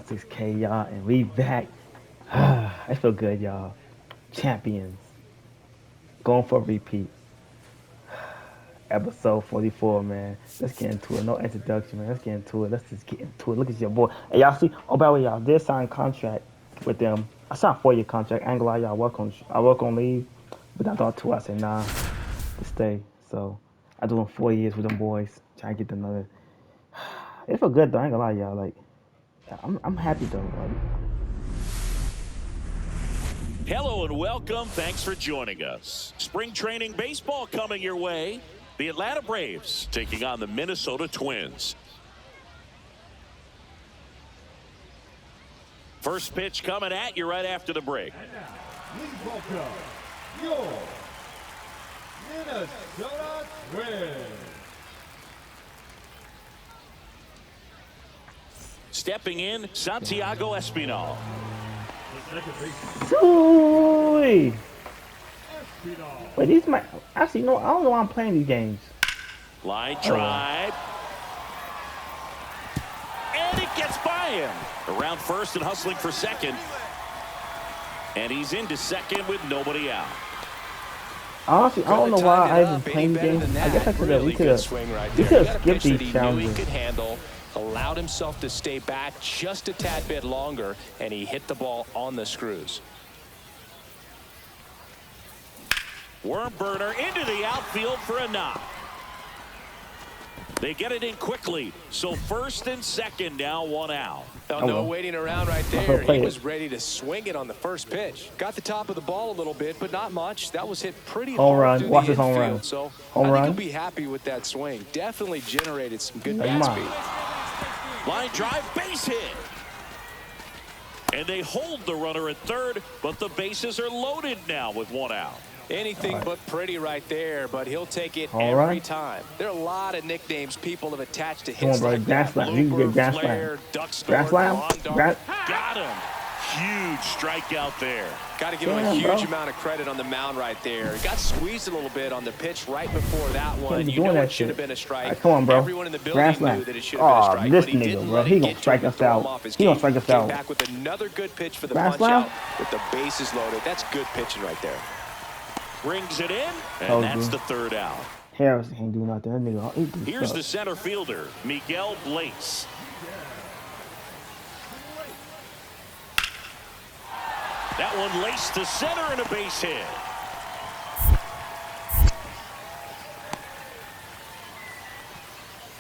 6K, y'all, and we back. I feel good, y'all. Champions. Going for a repeat. Episode 44, man. Let's get into it. No introduction, man. Let's get into it. Let's just get into it. Look at your boy. Hey, y'all see? Oh, by the way, y'all did sign a contract with them. I signed a 4-year contract. I ain't gonna lie, y'all. I work on leave, but I thought 2. I said nah to stay. So I doing 4 years with them boys. Trying to get another. It feel good though. I ain't gonna lie, y'all. Like I'm happy though. Hello and welcome. Thanks for joining us. Spring training baseball coming your way. The Atlanta Braves taking on the Minnesota Twins. First pitch coming at you right after the break. And now, please welcome your Minnesota Twins. Stepping in, Santiago Espinal. Wait, these might actually no. I don't know why I'm playing these games. Line drive. And it gets by him. Around first and hustling for second. And he's into second with nobody out. Honestly, I don't know why I even playing these games. I guess I could have. We could have skipped these challenges. Allowed himself to stay back just a tad bit longer, and he hit the ball on the screws. Worm burner into the outfield for a knock. They get it in quickly, so first and second now, 1 out. No waiting around right there. He was ready to swing it on the first pitch. Got the top of the ball a little bit, but not much. That was hit pretty hard through the infield. So I think he'll be happy with that swing. Definitely generated some good bat speed. Line drive, base hit. And they hold the runner at third, but the bases are loaded now with 1 out. Anything but pretty right there, but he'll take it every time. There are a lot of nicknames people have attached to hits like that. Blooper, Flare, Duckstorm, Got him. Huge strikeout there. Got to give him a huge amount of credit on the mound right there. He got squeezed a little bit on the pitch right before that one. You know it should have been a strike. Right, come on, bro. Everyone in the building knew that it should have been a strike. This but he nigga, bro. He gonna strike us out. He gonna strike us out. Back with another good pitch for the punch out with the bases loaded. That's good pitching right there. Brings it in, and that's the 3rd out. Harris can't do nothing. That nigga, here's the center fielder, Miguel Blaze. That one laced to center and a base hit.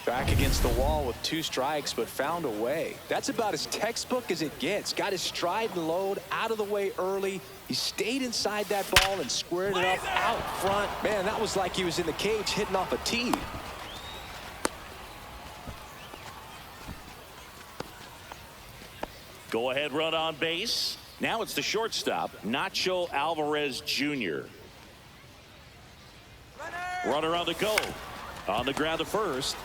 Back against the wall with 2 strikes, but found a way. That's about as textbook as it gets. Got his stride and load out of the way early. He stayed inside that ball and squared it up out front. Man, that was like he was in the cage hitting off a tee. Go ahead run on base. Now it's the shortstop, Nacho Alvarez Jr. Runner on the go. On the ground to first.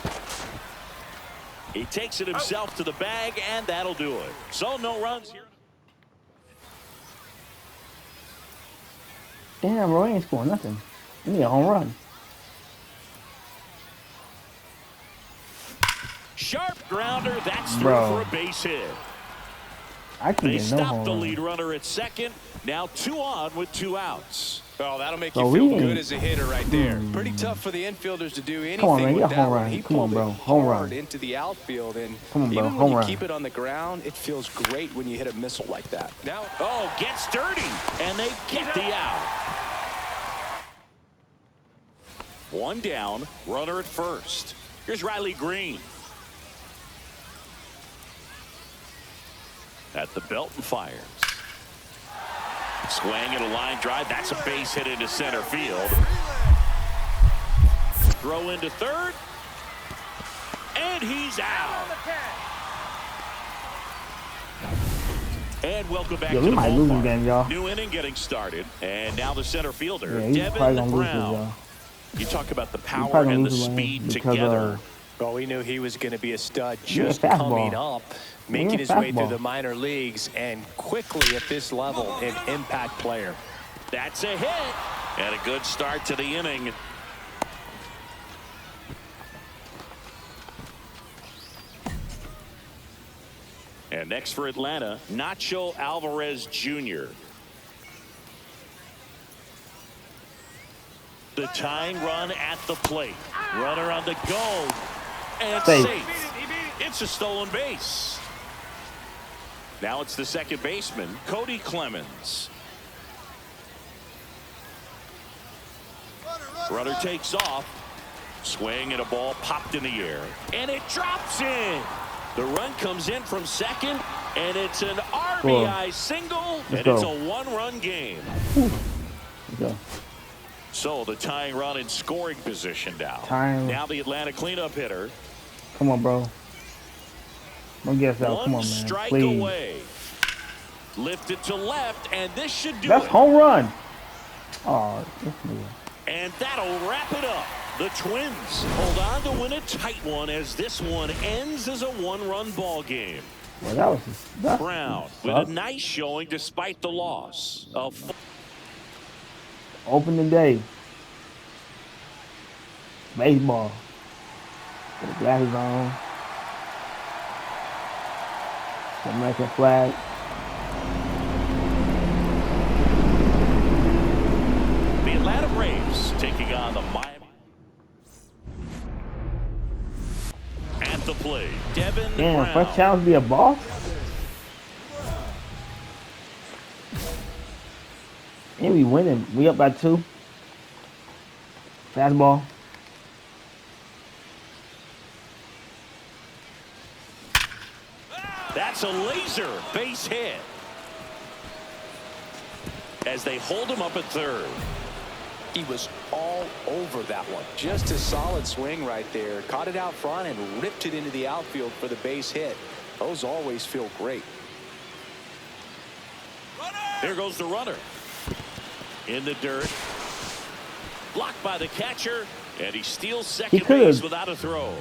He takes it himself to the bag, and that'll do it. So no runs here. Damn, bro, he ain't scoring nothing. He need a home run. Sharp grounder. That's through for a base hit. They stop the lead runner at second. Now 2 on with 2 outs. Well, that'll make you feel good as a hitter right there. Pretty tough for the infielders to do anything with that one. He pulled it hard into the outfield, and even when you keep it on the ground, it feels great when you hit a missile like that. Now, gets dirty, and they get the out. 1 down, runner at first. Here's Riley Green. At the belt and fires. Swing and a line drive. That's a base hit into center field. Throw into third. And he's out. And welcome back to the ballpark. New inning getting started. And now the center fielder, Devin Brown. You talk about the power and the speed together. Well, we knew he was going to be a stud just coming up, making his way through the minor leagues, and quickly at this level, an impact player. That's a hit, and a good start to the inning. And next for Atlanta, Nacho Alvarez Jr. The tying run at the plate. Runner on the go. And safe. It's a stolen base. Now it's the second baseman, Cody Clemens. Runner takes off. Swing and a ball popped in the air. And it drops in. The run comes in from second. And it's an RBI single. And it's a one-run game. So the tying run in scoring position now. Now the Atlanta cleanup hitter. Come on, bro. Don't get out. Come on, man. Strike please. Away. Lifted to left, and this should do That's it. Home run. Oh, and that'll wrap it up. The Twins hold on to win a tight one as this one ends as a one-run ball game. Well, Brown with a nice showing despite the loss. Opening day. Baseball. Put the glasses on. The American flag. The Atlanta Braves taking on the Miami. At the plate, Devin Brown. First challenge be a ball? And we winning. We up by 2. Fastball. That's a laser base hit. As they hold him up at third. He was all over that one. Just a solid swing right there. Caught it out front and ripped it into the outfield for the base hit. Those always feel great. There goes the runner. In the dirt. Blocked by the catcher. And he steals second base without a throw.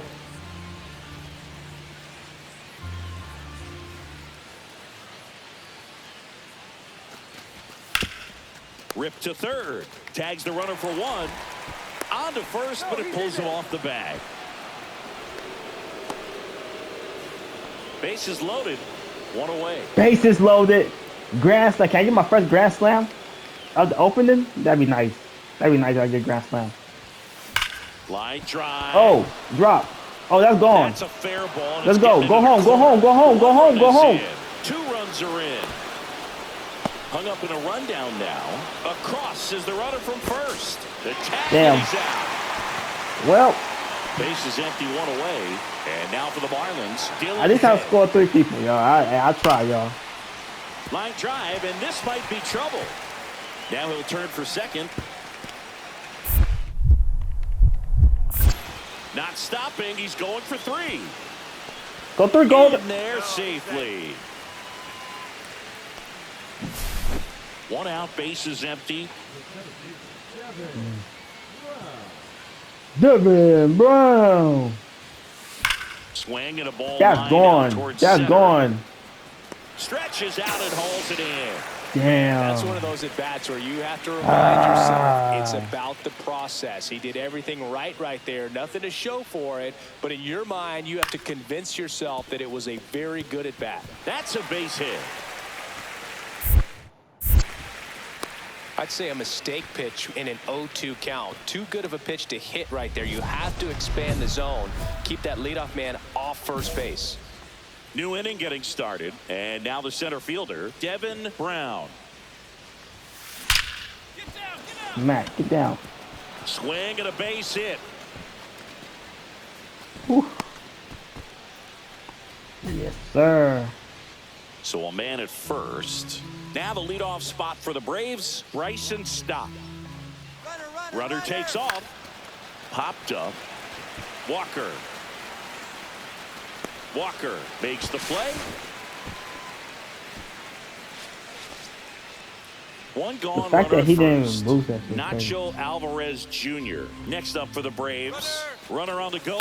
Ripped to third. Tags the runner for 1. On to first, but it pulls him off the bag. Bases loaded. 1 away. Bases loaded. Grand slam. Can I get my first grand slam of the opening? That'd be nice. That'd be nice if I get grand slam. Line drive. Oh, drop. Oh, that's gone. That's a fair ball. Let's go. Go home. Go home. Go home. Go home. Go home. 2 runs are in. Hung up in a rundown now. Across is the runner from first. The tag is out. Well. Base is empty, 1 away. And now for the Marlins. At least I've scored 3 people, y'all. I try, y'all. Line drive, and this might be trouble. Now he'll turn for second. Not stopping. He's going for 3. Go 3, go. In there safely. 1 out, base is empty. Devin Brown. Swing and a ball. That's gone. That's center. Gone. Stretches out and hauls it in. Damn. That's one of those at-bats where you have to remind yourself it's about the process. He did everything right there. Nothing to show for it. But in your mind, you have to convince yourself that it was a very good at-bat. That's a base hit. I'd say a mistake pitch in an 0-2 count. Too good of a pitch to hit right there. You have to expand the zone. Keep that leadoff man off first base. New inning getting started. And now the center fielder, Devin Brown. Matt, get down. Swing and a base hit. Whew. Yes, sir. So a man at first. Now the leadoff spot for the Braves, Bryson Stott. Runner takes off. Popped up. Walker. Walker makes the play. 1 gone. The fact that he didn't even lose that. Nacho Alvarez Jr. Next up for the Braves. Runner on the go.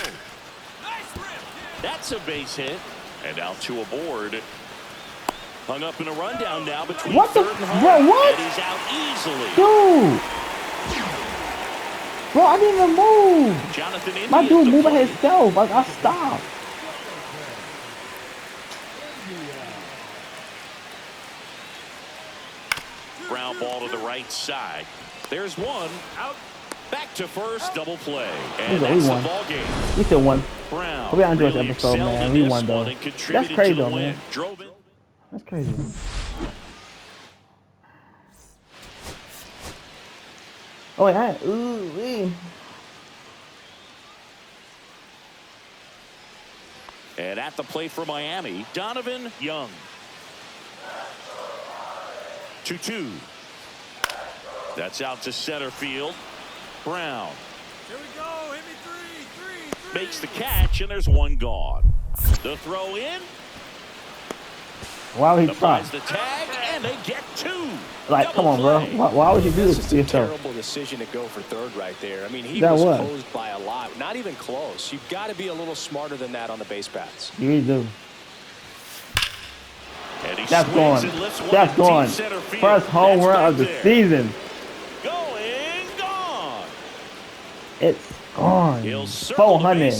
That's a base hit. And now 2 aboard. Hung up in a rundown now between third and home. Bro, what? And he's out easily. Dude. Bro, I didn't even move. Jonathan India. My dude moving himself. I stopped. Ground ball to the right side. There's one. Out. Back to first, double play. And that's the ball game. We still won. Brown Hope y'all enjoyed this really episode, man. We won, though. That's crazy, though, man. That's crazy. Oh, wait, ooh, wee. And at the plate for Miami, Donovan Young. 2-2. That's out to center field. Brown. Here we go. Hit me three. Makes the catch, and there's one gone. The throw in. Why would he try? The tag, and they get two. Like, come on, bro. Why would you do this to yourself? Terrible decision to go for third right there. I mean, he was closed by a lot. Not even close. You've got to be a little smarter than that on the base paths. You really do. That's gone. That's gone. First home run of the season. Gone. It's gone. He'll circle 400.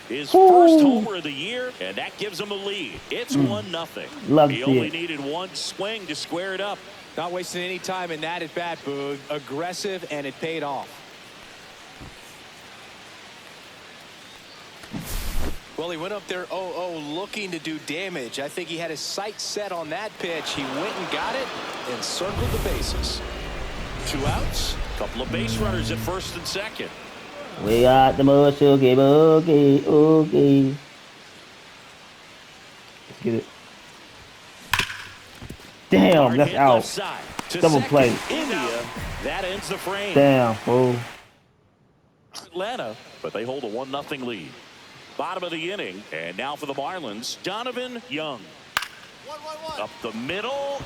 His first homer of the year, and that gives him a lead. It's 1-0. He only needed one swing to square it up. Not wasting any time in that at bat, Boog. Aggressive, and it paid off. Well, he went up there 0-0 looking to do damage. I think he had his sights set on that pitch. He went and got it and circled the bases. 2 outs. Couple of base runners at first and second. We got the boogie, boogie, oogie. Let's get it. Damn, that's out. Double play. India, that ends the frame. Damn, fool. Atlanta, but they hold a 1-0 lead. Bottom of the inning, and now for the Marlins, Donovan Young. 1-1-1. Up the middle,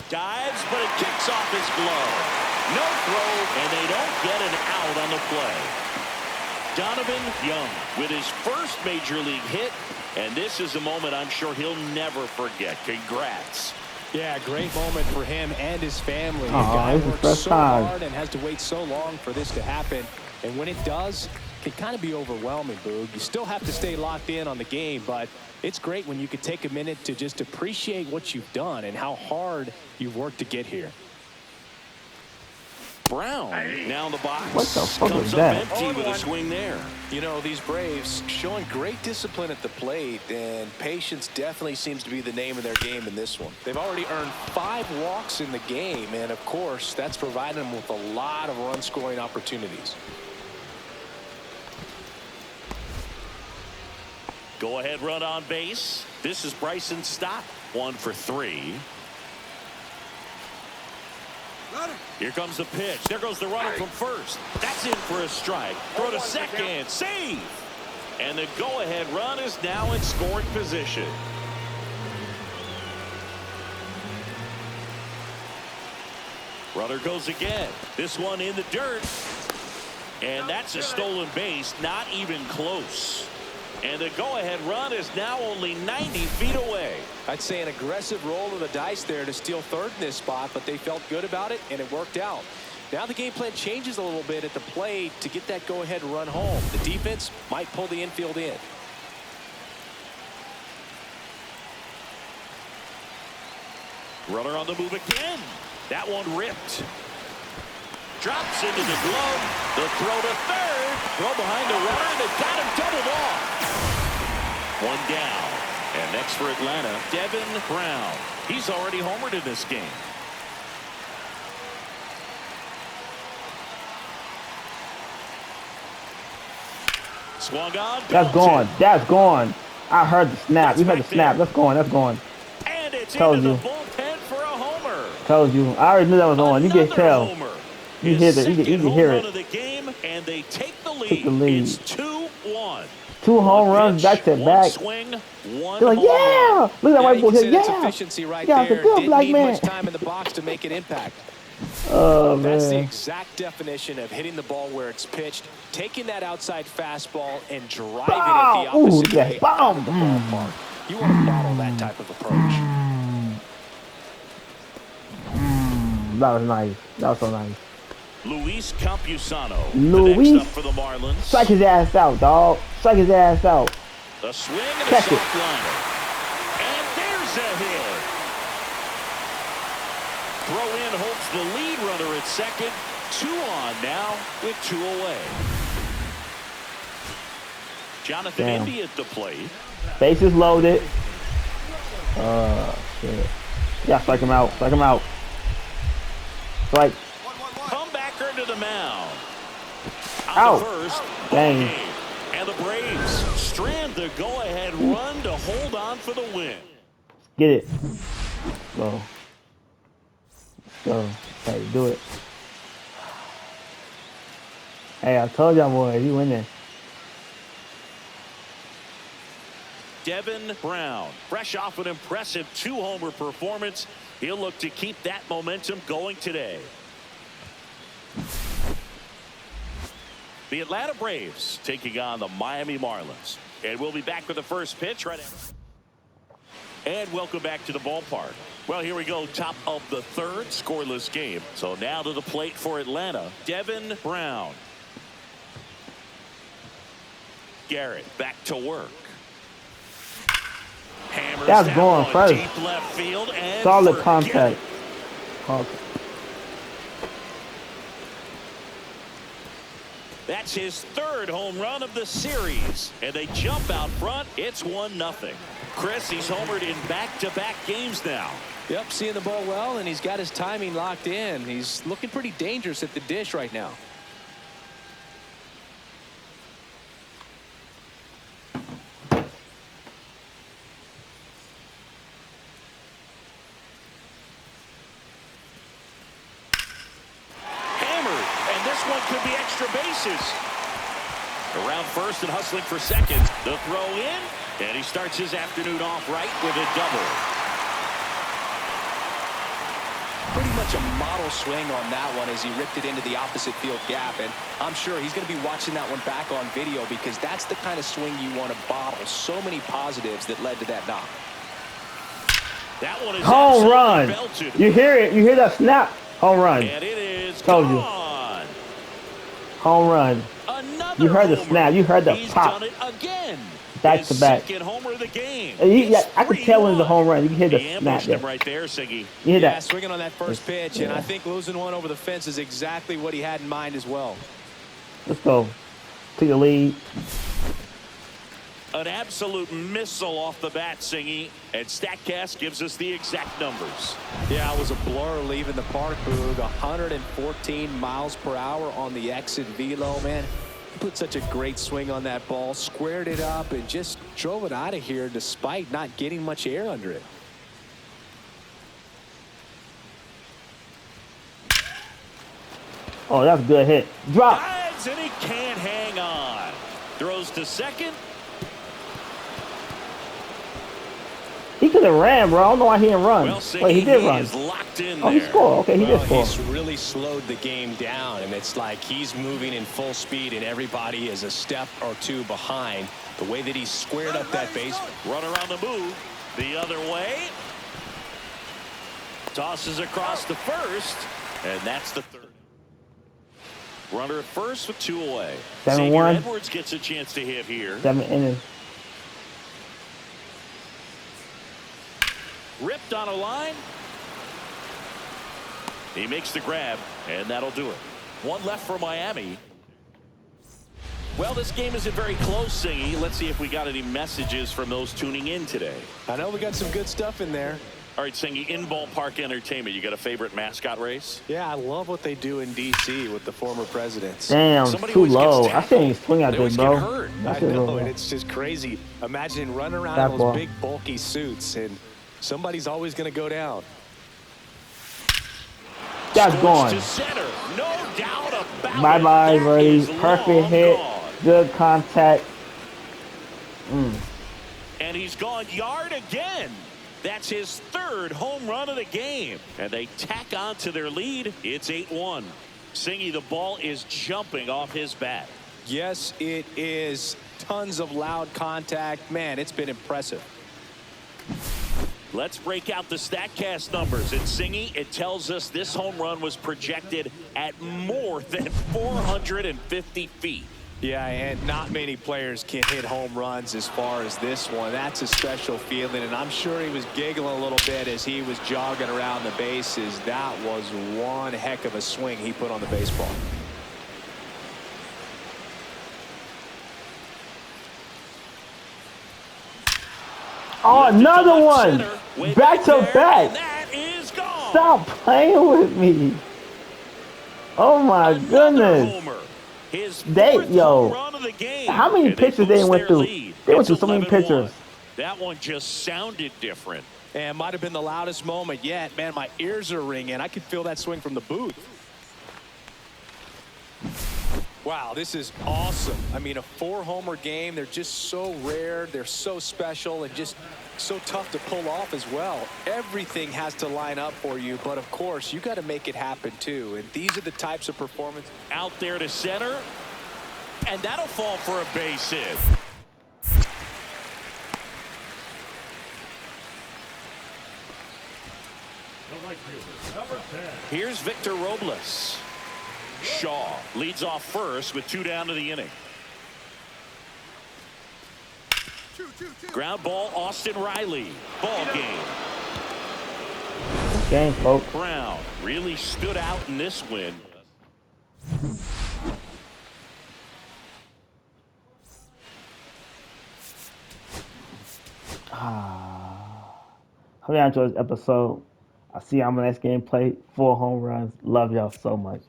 dives, but it kicks off his glove. No throw, and they don't get an out on the play. Donovan Young with his first major league hit, and this is a moment I'm sure he'll never forget. Congrats. Yeah, great moment for him and his family. The guy works so hard and has to wait so long for this to happen. And when it does, it can kind of be overwhelming, Boog. You still have to stay locked in on the game, but it's great when you can take a minute to just appreciate what you've done and how hard you've worked to get here. Brown now in the box. What the fuck Comes is up that? empty with a swing there. You know, these Braves showing great discipline at the plate, and patience definitely seems to be the name of their game in this one. They've already earned 5 walks in the game, and of course, that's provided them with a lot of run-scoring opportunities. Go-ahead run on base. This is Bryson Stott. 1 for 3. Here comes the pitch. There goes the runner from first. That's in for a strike. Throw to second. Save. And the go-ahead run is now in scoring position. Runner goes again. This one in the dirt. And that's a stolen base. Not even close. And the go-ahead run is now only 90 feet away. I'd say an aggressive roll of the dice there to steal third in this spot, but they felt good about it, and it worked out. Now the game plan changes a little bit at the plate to get that go-ahead run home. The defense might pull the infield in. Runner on the move again. That one ripped. Drops into the glove. The throw to third. Throw behind the runner. They got him doubled off. 1 down. And next for Atlanta, Devin Brown. He's already homered in this game. Swung on. That's gone. That's gone. I heard the snap. You heard the snap. That's gone. That's gone. And it's Told into you. the bullpen for a homer. Told you. I already knew that was on. You can tell. Homer. You hear it. You can hear it. Of the game, and they take the lead. Take the lead. It's 2-1. 2 home runs back to back. Swing, They're like, yeah! Look at that white boy here. Yeah! Efficiency right Yeah, there. it's a good Didn't black need man. much time in the box to make an impact. Oh, That's the man. exact definition of hitting the ball where it's pitched, taking that outside fastball and driving Bow! it the opposite Ooh, way yeah. out of the ballpark. You want to bottle that type of approach. That was nice. That was so nice. Luis Campusano. Luis. The next up for the Marlins. Strike his ass out, dog. Strike his ass out. A swing and Catch a it. soft liner. And there's a hit. Throw in holds the lead runner at second. 2 on now with 2 away. Jonathan Indy at the plate. Bases loaded. Shit. Yeah, strike him out. Strike him out. Strike. Comebacker to the mound. Out. First. Dang. And the Braves strand the go-ahead run to hold on for the win. Get it. Go. Go. Hey, do it. Hey, I told y'all boys, you winning. Devin Brown, fresh off an impressive 2-homer performance. He'll look to keep that momentum going today. The Atlanta Braves taking on the Miami Marlins. And we'll be back with the first pitch right after. And welcome back to the ballpark. Well, here we go. Top of the third, scoreless game. So now to the plate for Atlanta, Devin Brown. Garrett back to work. Hammers That's that going one first. deep left field and Solid contact. That's his 3rd home run of the series. And they jump out front. It's 1-0. Chris, he's homered in back-to-back games now. Yep, seeing the ball well, and he's got his timing locked in. He's looking pretty dangerous at the dish right now. Could be extra bases. Around first and hustling for second. The throw in, and he starts his afternoon off right with a double. Pretty much a model swing on that one as he ripped it into the opposite field gap, and I'm sure he's going to be watching that one back on video because that's the kind of swing you want to bottle. So many positives that led to that knock. That one is home run. Belted. You hear it? You hear that snap? Home run. And it is Told gone. you. Home run. Another you heard the homer. snap. You heard the He's pop. done it again. Back to back. Second homer of the game. I can tell when it's a home run. You can hear the snap there. Right there, Siggy. You hear that? Swinging on that first pitch, and I think losing one over the fence is exactly what he had in mind as well. Let's go. To the lead. An absolute missile off the bat, Singy, and StatCast gives us the exact numbers. Yeah, it was a blur leaving the park, Boog. 114 miles per hour on the exit velo, man. He put such a great swing on that ball, squared it up, and just drove it out of here despite not getting much air under it. Oh, that's a good hit. Drop. Dives, and he can't hang on. Throws to second. He could have ran, bro. I don't know why he didn't run. Well, wait, he did run. Is locked in he scored. Okay, he did score. He's really slowed the game down, and it's like he's moving in full speed, and everybody is a step or two behind. The way that he squared up that base. Runner on the move. The other way. Tosses across to first, and that's the 3rd. Runner at first with 2 away. 7-1. Edwards gets a chance to hit here. 7 innings. Ripped on a line. He makes the grab, and that'll do it. 1 left for Miami. Well, this game isn't very close, Singy. Let's see if we got any messages from those tuning in today. I know we got some good stuff in there. All right, Singy, in ballpark entertainment, you got a favorite mascot race? Yeah, I love what they do in D.C. with the former presidents. Damn, too low. I can't even swing out there, bro. I know, and it's just crazy. Imagine running around in those big, bulky suits, and somebody's always going to go down. That's gone. To center. No doubt about Bye-bye, it. buddy. Perfect hit. Gone. Good contact. And he's gone yard again. That's his 3rd home run of the game. And they tack on to their lead. It's 8-1. Singy, the ball is jumping off his bat. Yes, it is. Tons of loud contact. Man, it's been impressive. Let's break out the StatCast numbers. And Singy, it tells us this home run was projected at more than 450 feet. Yeah, and not many players can hit home runs as far as this one. That's a special feeling, and I'm sure he was giggling a little bit as he was jogging around the bases. That was one heck of a swing he put on the baseball. Oh, another one! Back to back! Stop playing with me! Oh my goodness! How many pitchers they went through? They went through so many pitchers. That one just sounded different. And might have been the loudest moment yet. Man, my ears are ringing. I could feel that swing from the booth. Wow, this is awesome. I mean, a 4-homer game, they're just so rare, they're so special, and just so tough to pull off as well. Everything has to line up for you, but of course, you got to make it happen too. And these are the types of performances. Out there to center, and that'll fall for a base hit. Here's Victor Robles. Shaw leads off first with 2 down to the inning. Ground ball, Austin Riley. Ball game. Game, folks. Brown really stood out in this win. Hope y'all enjoyed this episode. I'll see y'all on the next gameplay. 4 home runs. Love y'all so much.